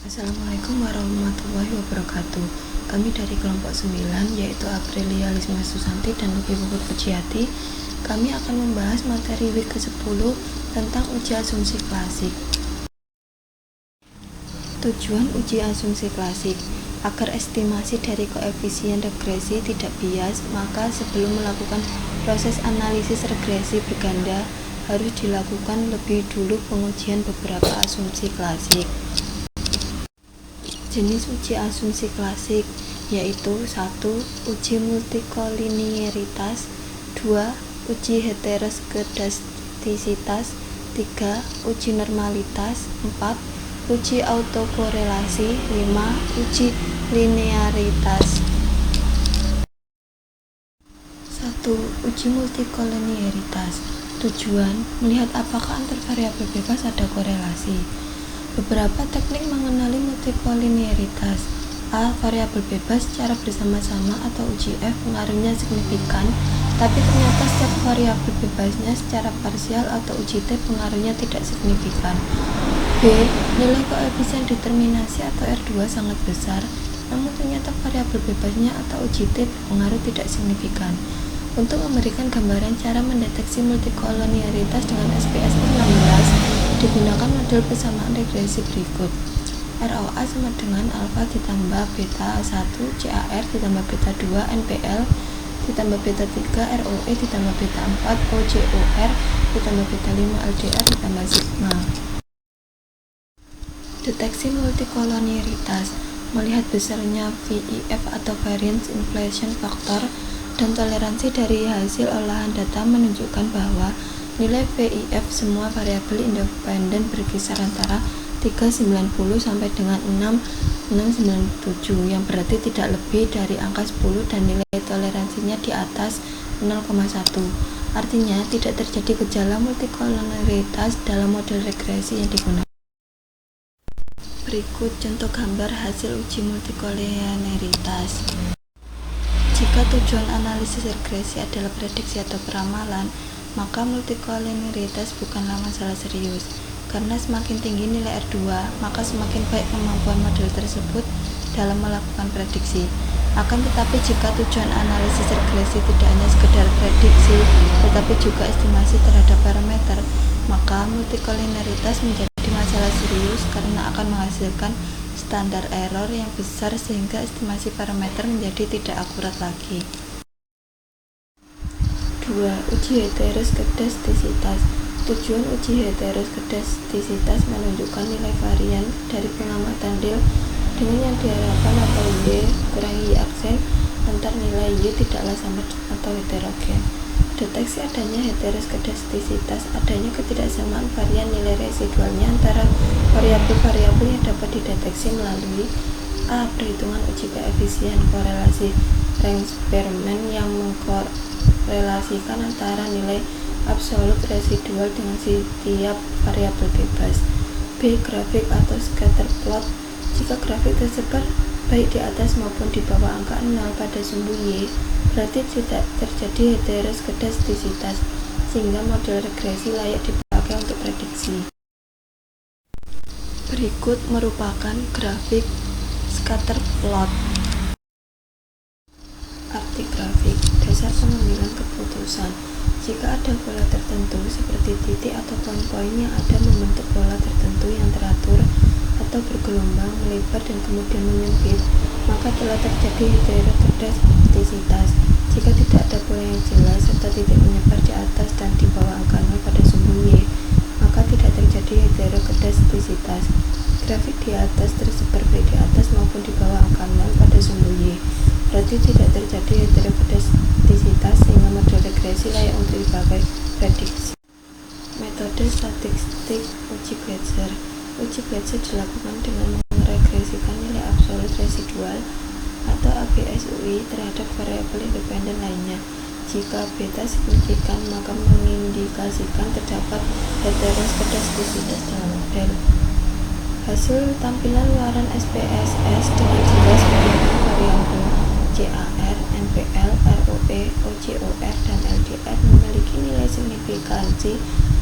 Assalamualaikum warahmatullahi wabarakatuh. Kami dari kelompok 9, yaitu Aprilia Lisma Susanti dan Luki Puput Pujiati. Kami akan membahas materi week ke-10 tentang uji asumsi klasik. Tujuan uji asumsi klasik agar estimasi dari koefisien regresi tidak bias, maka sebelum melakukan proses analisis regresi berganda harus dilakukan lebih dulu pengujian beberapa asumsi klasik. Jenis uji asumsi klasik yaitu 1. Uji multikoliniaritas, 2. Uji heteroskedastisitas, 3. Uji normalitas, 4. Uji autokorelasi, 5. Uji linearitas. 1. Uji multikoliniaritas. Tujuan melihat apakah antar variabel bebas ada korelasi. Beberapa teknik mengenali multikoliniaritas. A. Variabel bebas secara bersama-sama atau uji F pengaruhnya signifikan, tapi ternyata setiap variabel bebasnya secara parsial atau uji T pengaruhnya tidak signifikan. B. Nilai koefisien determinasi atau R2 sangat besar, namun ternyata variabel bebasnya atau uji T berpengaruh tidak signifikan. Untuk memberikan gambaran cara mendeteksi multikoliniaritas dengan SPSS 16, digunakan model persamaan regresi berikut. ROA sama dengan alfa ditambah beta 1 CAR ditambah beta 2 NPL ditambah beta 3 ROE ditambah beta 4 OCOR ditambah beta 5 LDR ditambah sigma. Deteksi multikoliniaritas melihat besarnya VIF atau variance inflation factor dan toleransi dari hasil olahan data menunjukkan bahwa nilai VIF semua variabel independen berkisar antara 390 sampai dengan 6697, yang berarti tidak lebih dari angka 10 dan nilai toleransinya di atas 0,1. Artinya tidak terjadi gejala multikoliniaritas dalam model regresi yang digunakan. Berikut contoh gambar hasil uji multikoliniaritas. Jika tujuan analisis regresi adalah prediksi atau peramalan, maka multikoliniaritas bukanlah masalah serius, karena semakin tinggi nilai R2, maka semakin baik kemampuan model tersebut dalam melakukan prediksi. Akan tetapi jika tujuan analisis regresi tidak hanya sekedar prediksi, tetapi juga estimasi terhadap parameter, maka multikoliniaritas menjadi masalah serius karena akan menghasilkan standar error yang besar sehingga estimasi parameter menjadi tidak akurat lagi. 2. Uji heteroskedastisitas. Tujuan uji heteroskedastisitas menunjukkan nilai varian dari pengamatan del dengan yang diharapkan atau Y kurangi Y aksen antar nilai Y tidaklah sama atau heterogen. Deteksi adanya heteroskedastisitas adanya ketidaksamaan varian nilai residualnya antara variabel-variabel yang dapat dideteksi melalui A. Perhitungan uji koefisien korelasi Rayleigh-Spearman yang mengkorelasikan antara nilai absolut residual dengan setiap variabel bebas. B. Grafik atau scatter plot. Jika grafik tersebar baik di atas maupun di bawah angka 0 pada sumbu Y, berarti tidak terjadi heteroskedastisitas, sehingga model regresi layak dipakai untuk prediksi. Berikut merupakan grafik scatter plot. Arti grafik, dasar pengambilan keputusan. Jika ada pola tertentu seperti titik atau poin-poin yang ada membentuk pola tertentu yang teratur atau bergelombang, melebar dan kemudian menyempit, maka telah terjadi heteroskedastisitas. Jika tidak ada pola yang jelas serta titik menyebar di atas dan di bawah angka 0 pada sumbu Y, maka tidak terjadi heteroskedastisitas. Grafik di atas tersebar baik di atas maupun di bawah angka 0 pada sumbu Y, berarti tidak terjadi heteroskedastisitas sehingga model regresi layak untuk dipakai prediksi. Metode statistik uji Gleiser. Uji Gleiser dilakukan dengan meregresikan nilai absolut residual atau ABSUI terhadap variabel independen lainnya. Jika beta signifikan, maka mengindikasikan terdapat heteroskedastisitas dalam model. Hasil tampilan luaran SPSS dengan jelas menunjukkan variabel CAR, NPL, ROE, OCOR, dan LDR memiliki nilai signifikansi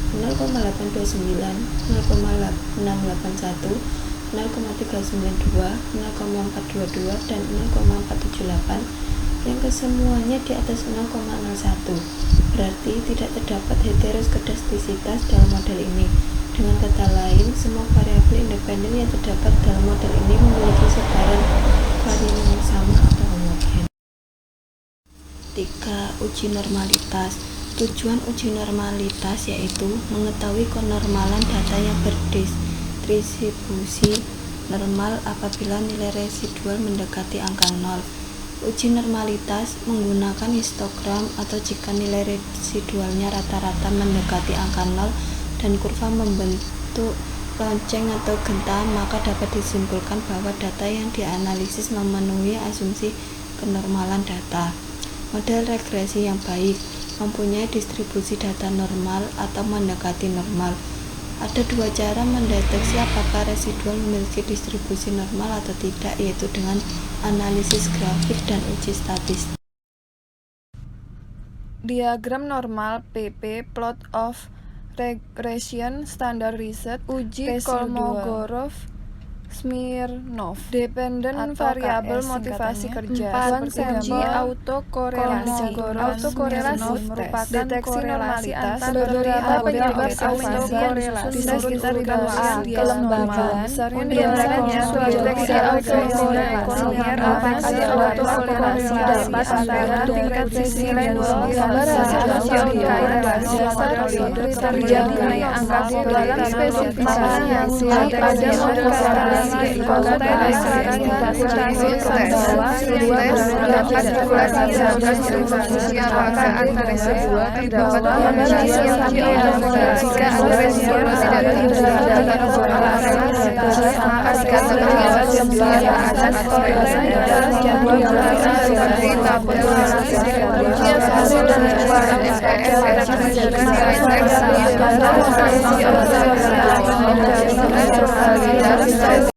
0,829, 0,681, 0,392, 0,422, dan 0,478 yang kesemuanya di atas 0,01. Berarti tidak terdapat heteroskedastisitas dalam model ini. Dengan kata lain, semua variabel independen yang terdapat dalam model ini memiliki sebaran varian yang sama atau homogen. 3. Uji normalitas. Tujuan uji normalitas yaitu mengetahui kenormalan data yang berdistribusi normal apabila nilai residual mendekati angka 0. Uji normalitas menggunakan histogram atau jika nilai residualnya rata-rata mendekati angka 0 dan kurva membentuk lonceng atau genta, maka dapat disimpulkan bahwa data yang dianalisis memenuhi asumsi kenormalan data. Model regresi yang baik mempunyai distribusi data normal atau mendekati normal. Ada dua cara mendeteksi apakah residual memiliki distribusi normal atau tidak, yaitu dengan analisis grafik dan uji statistik. Diagram normal PP plot of regression standardized uji Kolmogorov-Smirnov dependent variabel motivasi kerja seperti autokorelasi merupakan deteksi normalitas beberapa penyebab autokorelasi di sekitar kelembagaan besarnya suatu deteksi autokorelasi dapat antara tingkat sisi gambar hasil terjadi angka dalam spesifikasi yang ada model korelasi